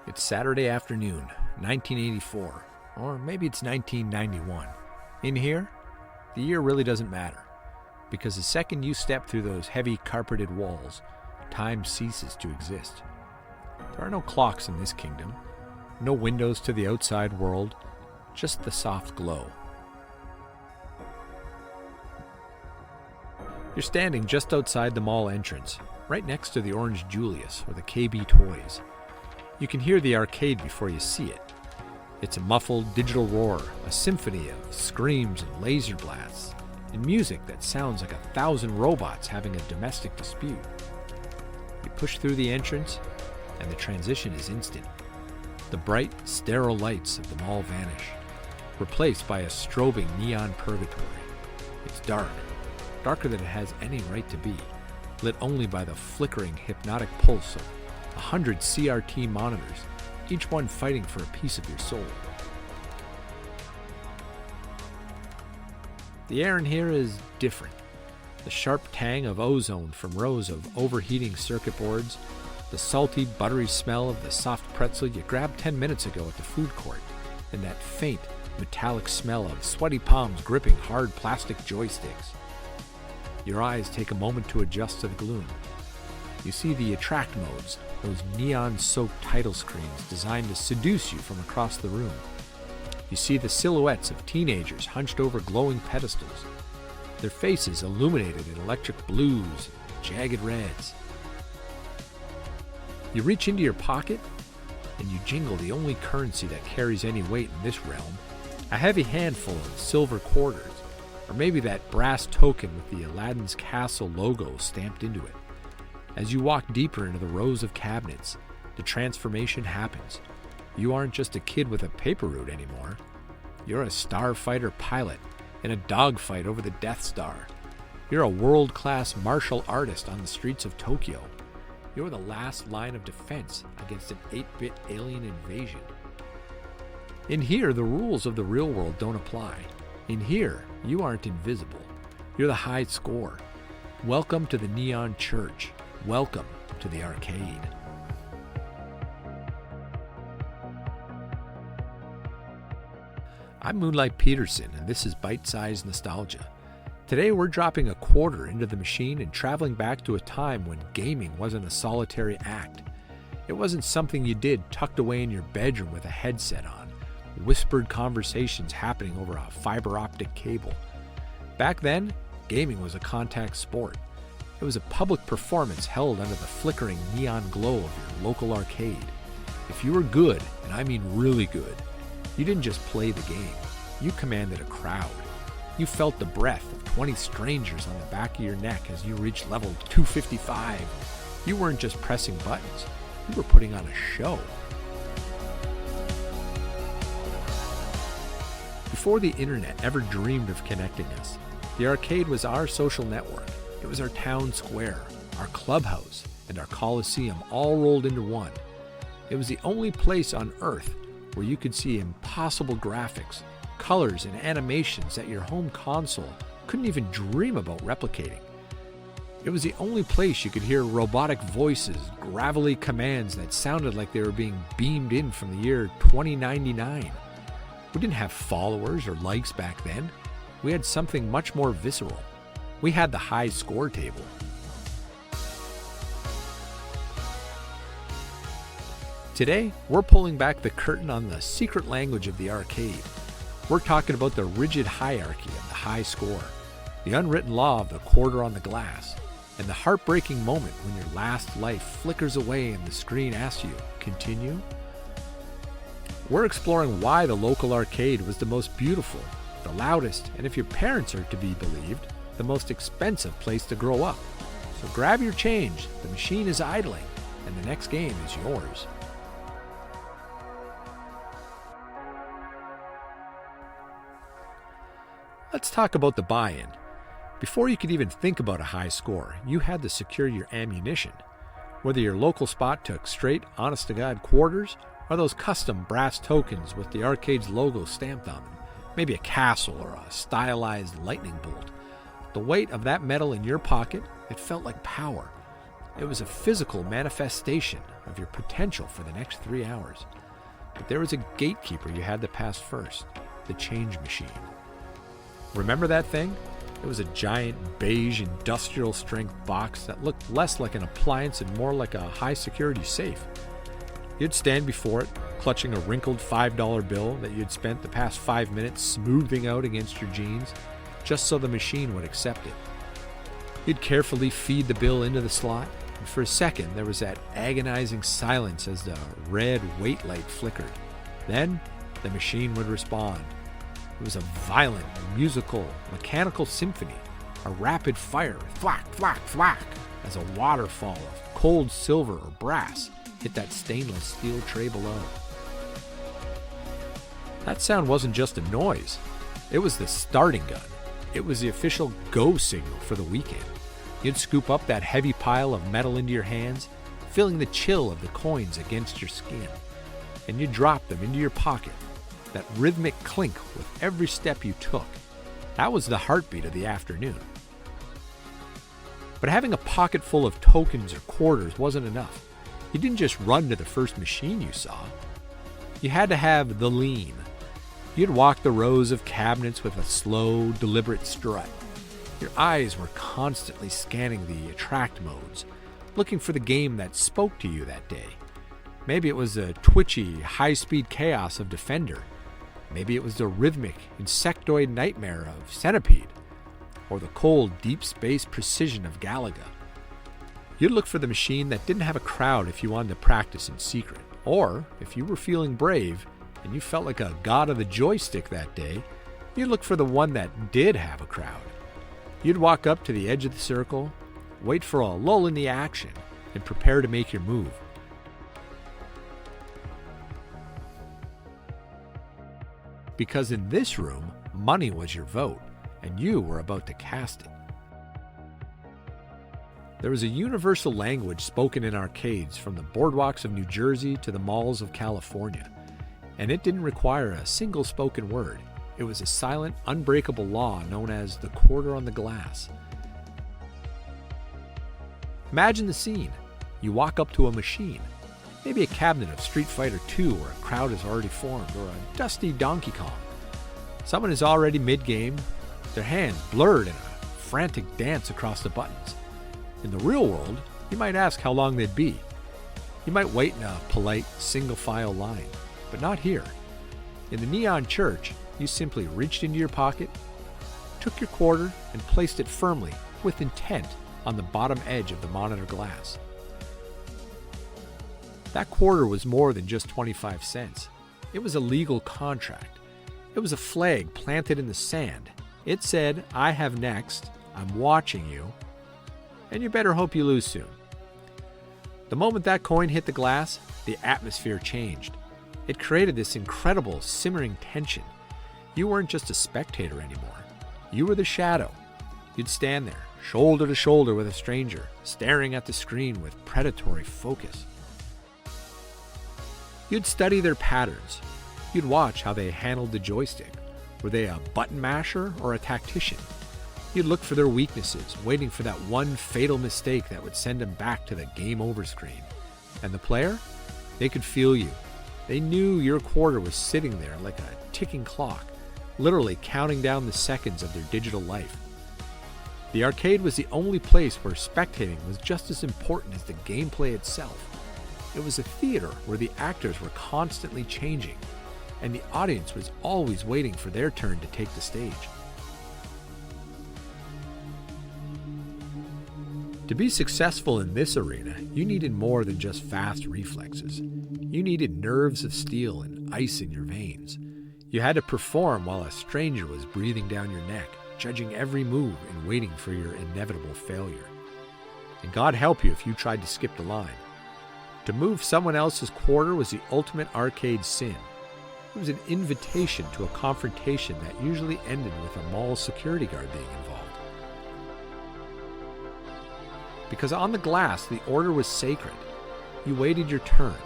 It's Saturday afternoon, 1984, or maybe it's 1991. In here, the year really doesn't matter, because the second you step through those heavy carpeted walls, time ceases to exist. There are no clocks in this kingdom, no windows to the outside world, just the soft glow. You're standing just outside the mall entrance, right next to the Orange Julius or the KB Toys. You can hear the arcade before you see it. It's a muffled digital roar, a symphony of screams and laser blasts, and music that sounds like 1,000 robots having a domestic dispute. You push through the entrance, and the transition is instant. The bright, sterile lights of the mall vanish, replaced by a strobing neon purgatory. It's dark, darker than it has any right to be, lit only by the flickering, hypnotic pulse of 100 CRT monitors, each one fighting for a piece of your soul. The air in here is different. The sharp tang of ozone from rows of overheating circuit boards, the salty, buttery smell of the soft pretzel you grabbed 10 minutes ago at the food court, and that faint, metallic smell of sweaty palms gripping hard plastic joysticks. Your eyes take a moment to adjust to the gloom. You see the attract modes, those neon-soaked title screens designed to seduce you from across the room. You see the silhouettes of teenagers hunched over glowing pedestals, their faces illuminated in electric blues and jagged reds. You reach into your pocket, and you jingle the only currency that carries any weight in this realm, a heavy handful of silver quarters, or maybe that brass token with the Aladdin's Castle logo stamped into it. As you walk deeper into the rows of cabinets, the transformation happens. You aren't just a kid with a paper route anymore. You're a starfighter pilot in a dogfight over the Death Star. You're a world-class martial artist on the streets of Tokyo. You're the last line of defense against an 8-bit alien invasion. In here, the rules of the real world don't apply. In here, you aren't invisible. You're the high score. Welcome to the Neon Church. Welcome to the arcade. I'm Moonlight Peterson, and this is Bite-Sized Nostalgia. Today we're dropping a quarter into the machine and traveling back to a time when gaming wasn't a solitary act. It wasn't something you did tucked away in your bedroom with a headset on, whispered conversations happening over a fiber optic cable. Back then, gaming was a contact sport. It was a public performance held under the flickering neon glow of your local arcade. If you were good, and I mean really good, you didn't just play the game. You commanded a crowd. You felt the breath of 20 strangers on the back of your neck as you reached level 255. You weren't just pressing buttons. You were putting on a show. Before the internet ever dreamed of connecting us, the arcade was our social network. It was our town square, our clubhouse, and our coliseum all rolled into one. It was the only place on Earth where you could see impossible graphics, colors, and animations that your home console couldn't even dream about replicating. It was the only place you could hear robotic voices, gravelly commands that sounded like they were being beamed in from the year 2099. We didn't have followers or likes back then. We had something much more visceral. We had the high score table. Today, we're pulling back the curtain on the secret language of the arcade. We're talking about the rigid hierarchy of the high score, the unwritten law of the quarter on the glass, and the heartbreaking moment when your last life flickers away and the screen asks you, continue? We're exploring why the local arcade was the most beautiful, the loudest, and if your parents are to be believed, the most expensive place to grow up. So grab your change, the machine is idling, and the next game is yours. Let's talk about the buy-in. Before you could even think about a high score, you had to secure your ammunition. Whether your local spot took straight, honest-to-God quarters, or those custom brass tokens with the arcade's logo stamped on them, maybe a castle or a stylized lightning bolt. The weight of that metal in your pocket, it felt like power. It was a physical manifestation of your potential for the next 3 hours. But there was a gatekeeper you had to pass first, the change machine. Remember that thing? It was a giant beige industrial-strength box that looked less like an appliance and more like a high-security safe. You'd stand before it, clutching a wrinkled $5 bill that you'd spent the past 5 minutes smoothing out against your jeans, just so the machine would accept it. You'd carefully feed the bill into the slot, and for a second there was that agonizing silence as the red wait light flickered. Then the machine would respond. It was a violent, musical, mechanical symphony, a rapid fire, thwack, thwack, thwack, as a waterfall of cold silver or brass hit that stainless steel tray below. That sound wasn't just a noise. It was the starting gun. It was the official go signal for the weekend. You'd scoop up that heavy pile of metal into your hands, feeling the chill of the coins against your skin, and you'd drop them into your pocket. That rhythmic clink with every step you took. That was the heartbeat of the afternoon. But having a pocket full of tokens or quarters wasn't enough. You didn't just run to the first machine you saw. You had to have the lean. You'd walk the rows of cabinets with a slow, deliberate strut. Your eyes were constantly scanning the attract modes, looking for the game that spoke to you that day. Maybe it was the twitchy, high-speed chaos of Defender. Maybe it was the rhythmic, insectoid nightmare of Centipede, or the cold, deep space precision of Galaga. You'd look for the machine that didn't have a crowd if you wanted to practice in secret, or if you were feeling brave and you felt like a god of the joystick that day, you'd look for the one that did have a crowd. You'd walk up to the edge of the circle, wait for a lull in the action, and prepare to make your move. Because in this room, money was your vote, and you were about to cast it. There was a universal language spoken in arcades from the boardwalks of New Jersey to the malls of California, and it didn't require a single spoken word. It was a silent, unbreakable law known as the quarter on the glass. Imagine the scene. You walk up to a machine. Maybe a cabinet of Street Fighter II where a crowd has already formed, or a dusty Donkey Kong. Someone is already mid-game, their hands blurred in a frantic dance across the buttons. In the real world, you might ask how long they'd be. You might wait in a polite, single-file line, but not here. In the neon church, you simply reached into your pocket, took your quarter, and placed it firmly, with intent, on the bottom edge of the monitor glass. That quarter was more than just 25 cents. It was a legal contract. It was a flag planted in the sand. It said, "I have next, I'm watching you, and you better hope you lose soon." The moment that coin hit the glass, the atmosphere changed. It created this incredible, simmering tension. You weren't just a spectator anymore. You were the shadow. You'd stand there, shoulder to shoulder with a stranger, staring at the screen with predatory focus. You'd study their patterns. You'd watch how they handled the joystick. Were they a button masher or a tactician? You'd look for their weaknesses, waiting for that one fatal mistake that would send them back to the game over screen. And the player? They could feel you. They knew your quarter was sitting there like a ticking clock, literally counting down the seconds of their digital life. The arcade was the only place where spectating was just as important as the gameplay itself. It was a theater where the actors were constantly changing, and the audience was always waiting for their turn to take the stage. To be successful in this arena, you needed more than just fast reflexes. You needed nerves of steel and ice in your veins. You had to perform while a stranger was breathing down your neck, judging every move and waiting for your inevitable failure. And God help you if you tried to skip the line. To move someone else's quarter was the ultimate arcade sin. It was an invitation to a confrontation that usually ended with a mall security guard being involved. Because on the glass, the order was sacred. You waited your turn.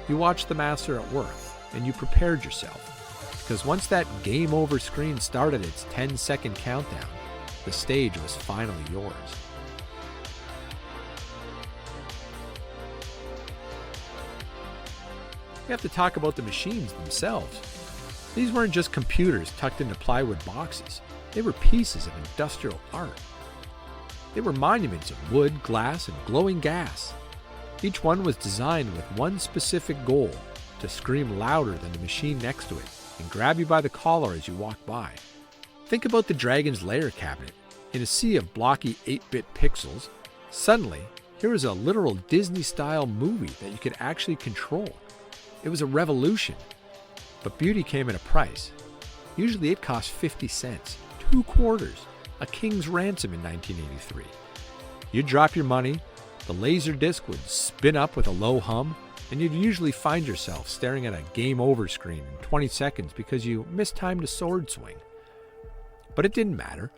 You watched the master at work, and you prepared yourself. Because once that game over screen started its 10-second countdown, the stage was finally yours. we have to talk about the machines themselves. These weren't just computers tucked into plywood boxes. They were pieces of industrial art. They were monuments of wood, glass, and glowing gas. Each one was designed with one specific goal: to scream louder than the machine next to it and grab you by the collar as you walk by. Think about the Dragon's Lair cabinet. In a sea of blocky 8-bit pixels, suddenly, here was a literal Disney-style movie that you could actually control. It was a revolution. But beauty came at a price. Usually it cost 50 cents, 2 quarters, a king's ransom in 1983. You'd drop your money, the laser disc would spin up with a low hum, and you'd usually find yourself staring at a game over screen in 20 seconds because you mistimed a sword swing. But it didn't matter.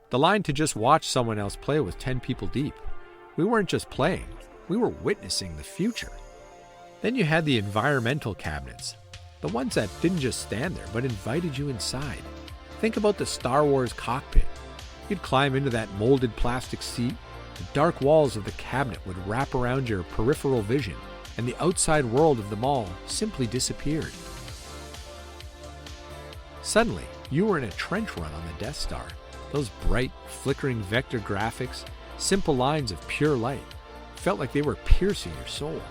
The line to just watch someone else play was 10 people deep. We weren't just playing, we were witnessing the future. Then you had the environmental cabinets, the ones that didn't just stand there but invited you inside. Think about the Star Wars cockpit. You'd climb into that molded plastic seat, the dark walls of the cabinet would wrap around your peripheral vision, and the outside world of the mall simply disappeared. Suddenly, you were in a trench run on the Death Star. Those bright, flickering vector graphics, simple lines of pure light, felt like they were piercing your soul.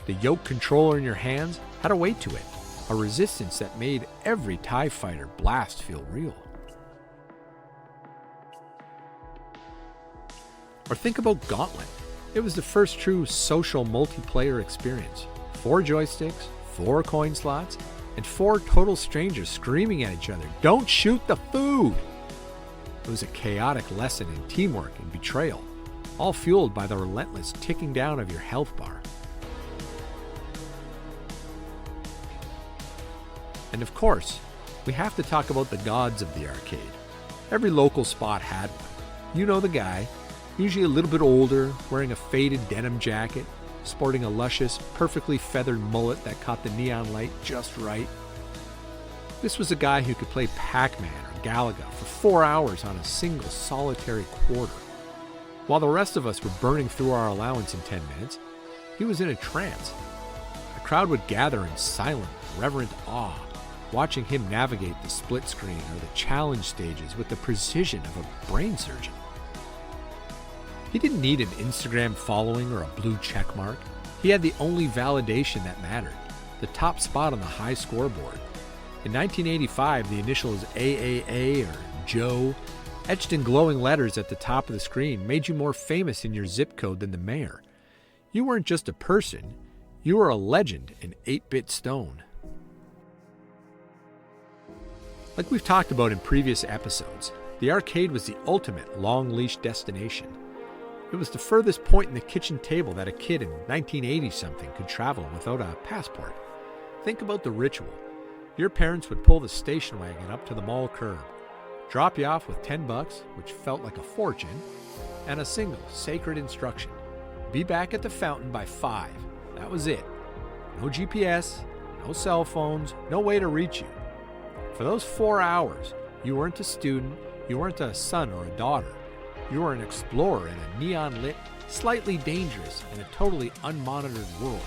The yoke controller in your hands had a weight to it, a resistance that made every TIE fighter blast feel real. Or think about Gauntlet. It was the first true social multiplayer experience. 4 joysticks, 4 coin slots, and 4 total strangers screaming at each other, "Don't shoot the food!" It was a chaotic lesson in teamwork and betrayal, all fueled by the relentless ticking down of your health bar. And of course, we have to talk about the gods of the arcade. Every local spot had one. You know the guy, usually a little bit older, wearing a faded denim jacket, sporting a luscious, perfectly feathered mullet that caught the neon light just right. This was a guy who could play Pac-Man or Galaga for 4 hours on a single solitary quarter. While the rest of us were burning through our allowance in 10 minutes, he was in a trance. A crowd would gather in silent, reverent awe, watching him navigate the split screen or the challenge stages with the precision of a brain surgeon. He didn't need an Instagram following or a blue check mark. He had the only validation that mattered, the top spot on the high scoreboard. In 1985, the initials AAA or Joe, etched in glowing letters at the top of the screen, made you more famous in your zip code than the mayor. You weren't just a person, you were a legend in 8-bit stone. Like we've talked about in previous episodes, the arcade was the ultimate long-leash destination. It was the furthest point in the kitchen table that a kid in 1980-something could travel without a passport. Think about the ritual. Your parents would pull the station wagon up to the mall curb, drop you off with $10, which felt like a fortune, and a single sacred instruction. Be back at the fountain by 5. That was it. No GPS, no cell phones, no way to reach you. For those 4 hours, you weren't a student, you weren't a son or a daughter. You were an explorer in a neon-lit, slightly dangerous, and a totally unmonitored world.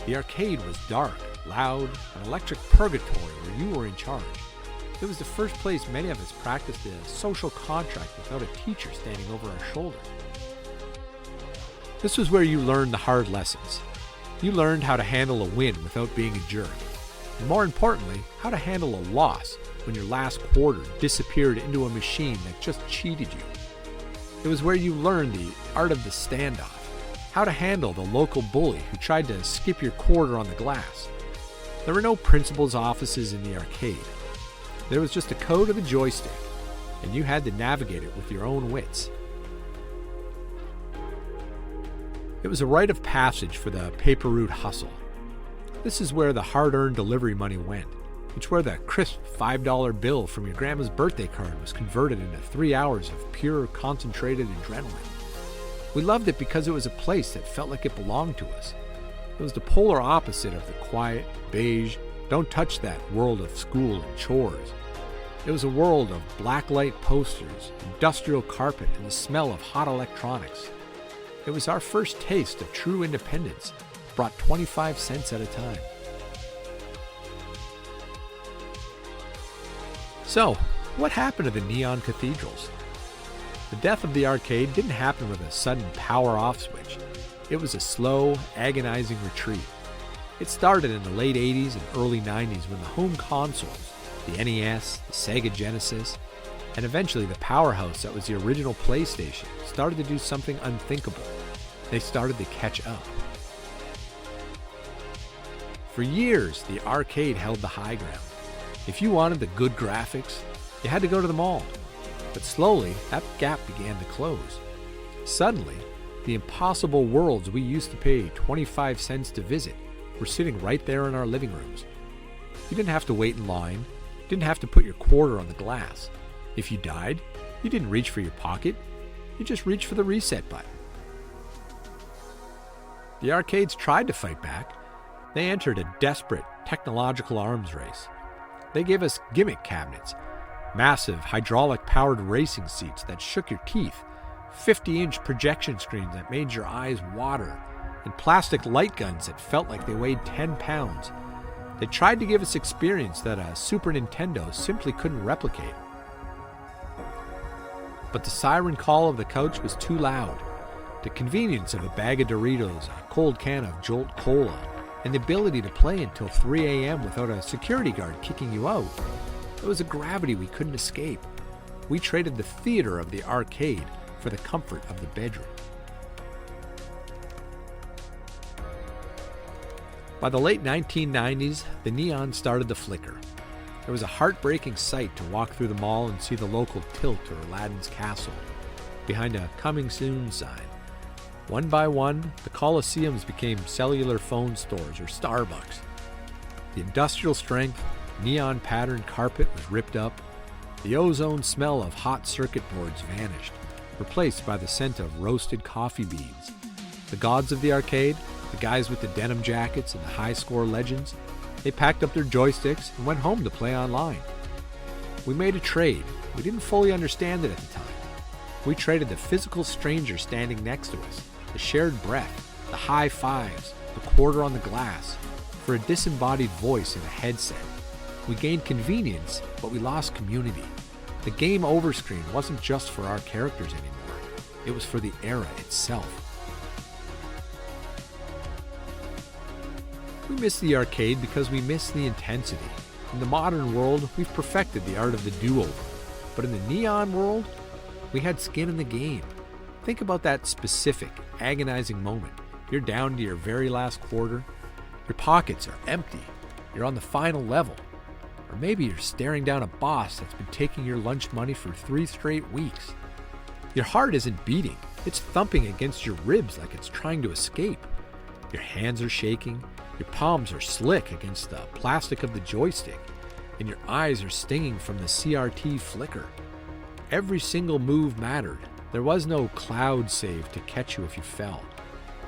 The arcade was dark, loud, an electric purgatory where you were in charge. It was the first place many of us practiced a social contract without a teacher standing over our shoulder. This was where you learned the hard lessons. You learned how to handle a win without being a jerk. And more importantly, how to handle a loss when your last quarter disappeared into a machine that just cheated you. It was where you learned the art of the standoff, how to handle the local bully who tried to skip your quarter on the glass. There were no principal's offices in the arcade. There was just a code of a joystick, and you had to navigate it with your own wits. It was a rite of passage for the paper route hustle. This is where the hard-earned delivery money went. It's where the crisp $5 bill from your grandma's birthday card was converted into 3 hours of pure, concentrated adrenaline. We loved it because it was a place that felt like it belonged to us. It was the polar opposite of the quiet, beige, don't touch that world of school and chores. It was a world of blacklight posters, industrial carpet, and the smell of hot electronics. It was our first taste of true independence, brought 25 cents at a time. So, what happened to the neon cathedrals? The death of the arcade didn't happen with a sudden power-off switch. It was a slow, agonizing retreat. It started in the late 80s and early 90s when the home consoles, the NES, the Sega Genesis, and eventually the powerhouse that was the original PlayStation, started to do something unthinkable. They started to catch up. For years, the arcade held the high ground. If you wanted the good graphics, you had to go to the mall. But slowly, that gap began to close. Suddenly, the impossible worlds we used to pay 25 cents to visit were sitting right there in our living rooms. You didn't have to wait in line. You didn't have to put your quarter on the glass. If you died, you didn't reach for your pocket. You just reached for the reset button. The arcades tried to fight back. They entered a desperate technological arms race. They gave us gimmick cabinets, massive hydraulic-powered racing seats that shook your teeth, 50-inch projection screens that made your eyes water, and plastic light guns that felt like they weighed 10 pounds. They tried to give us experience that a Super Nintendo simply couldn't replicate. But the siren call of the couch was too loud. The convenience of a bag of Doritos, a cold can of Jolt Cola, and the ability to play until 3 a.m. without a security guard kicking you out. It was a gravity we couldn't escape. We traded the theater of the arcade for the comfort of the bedroom. By the late 1990s, the neon started to flicker. It was a heartbreaking sight to walk through the mall and see the local tilt to Aladdin's castle behind a "Coming Soon" sign. One by one, the coliseums became cellular phone stores or Starbucks. The industrial strength, neon patterned carpet was ripped up. The ozone smell of hot circuit boards vanished, replaced by the scent of roasted coffee beans. The gods of the arcade, the guys with the denim jackets and the high score legends, they packed up their joysticks and went home to play online. We made a trade. We didn't fully understand it at the time. We traded the physical stranger standing next to us, the shared breath, the high fives, the quarter on the glass, for a disembodied voice in a headset. We gained convenience, but we lost community. The game over screen wasn't just for our characters anymore. It was for the era itself. We miss the arcade because we miss the intensity. In the modern world, we've perfected the art of the do-over. But in the neon world, we had skin in the game. Think about that specific, agonizing moment. You're down to your very last quarter. Your pockets are empty. You're on the final level. Or maybe you're staring down a boss that's been taking your lunch money for 3 straight weeks. Your heart isn't beating. It's thumping against your ribs like it's trying to escape. Your hands are shaking. Your palms are slick against the plastic of the joystick. And your eyes are stinging from the CRT flicker. Every single move mattered. There was no cloud save to catch you if you fell.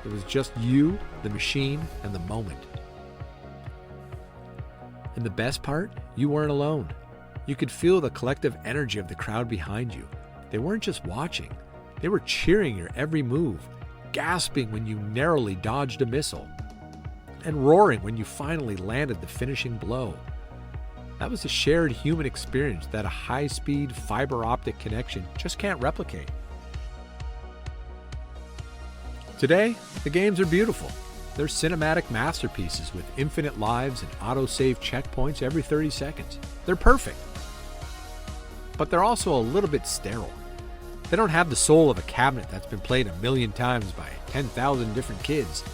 It was just you, the machine, and the moment. And the best part, you weren't alone. You could feel the collective energy of the crowd behind you. They weren't just watching. They were cheering your every move, gasping when you narrowly dodged a missile, and roaring when you finally landed the finishing blow. That was a shared human experience that a high-speed fiber optic connection just can't replicate. Today, the games are beautiful. They're cinematic masterpieces with infinite lives and auto-save checkpoints every 30 seconds. They're perfect. But they're also a little bit sterile. They don't have the soul of a cabinet that's been played 1,000,000 times by 10,000 different kids.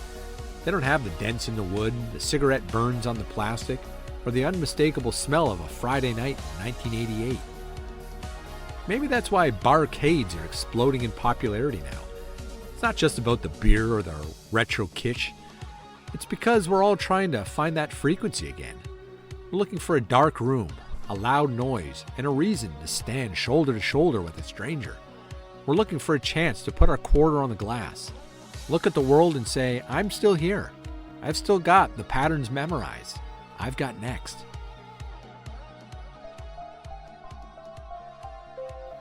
They don't have the dents in the wood, the cigarette burns on the plastic, or the unmistakable smell of a Friday night in 1988. Maybe that's why barcades are exploding in popularity now. It's not just about the beer or the retro kitsch. It's because we're all trying to find that frequency again. We're looking for a dark room, a loud noise, and a reason to stand shoulder to shoulder with a stranger. We're looking for a chance to put our quarter on the glass. Look at the world and say, I'm still here. I've still got the patterns memorized. I've got next.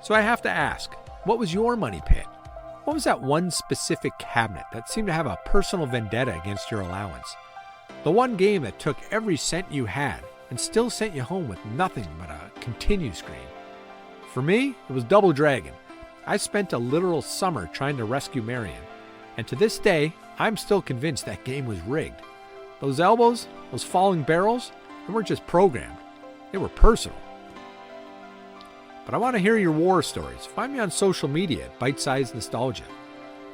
So I have to ask, what was your money pit? What was that one specific cabinet that seemed to have a personal vendetta against your allowance? The one game that took every cent you had and still sent you home with nothing but a continue screen? For me, it was Double Dragon. I spent a literal summer trying to rescue Marion, and to this day, I'm still convinced that game was rigged. Those elbows, those falling barrels, they weren't just programmed. They were personal. But I want to hear your war stories. Find me on social media at Bite-Sized Nostalgia.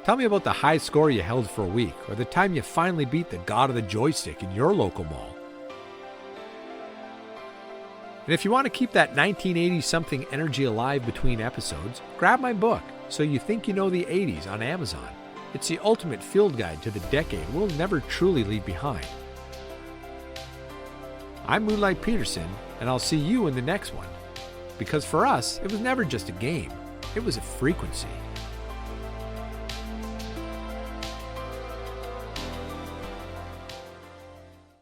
Tell me about the high score you held for a week, or the time you finally beat the god of the joystick in your local mall. And if you want to keep that 1980-something energy alive between episodes, grab my book, So You Think You Know the 80s, on Amazon. It's the ultimate field guide to the decade we'll never truly leave behind. I'm Moonlight Peterson, and I'll see you in the next one. Because for us, it was never just a game, it was a frequency.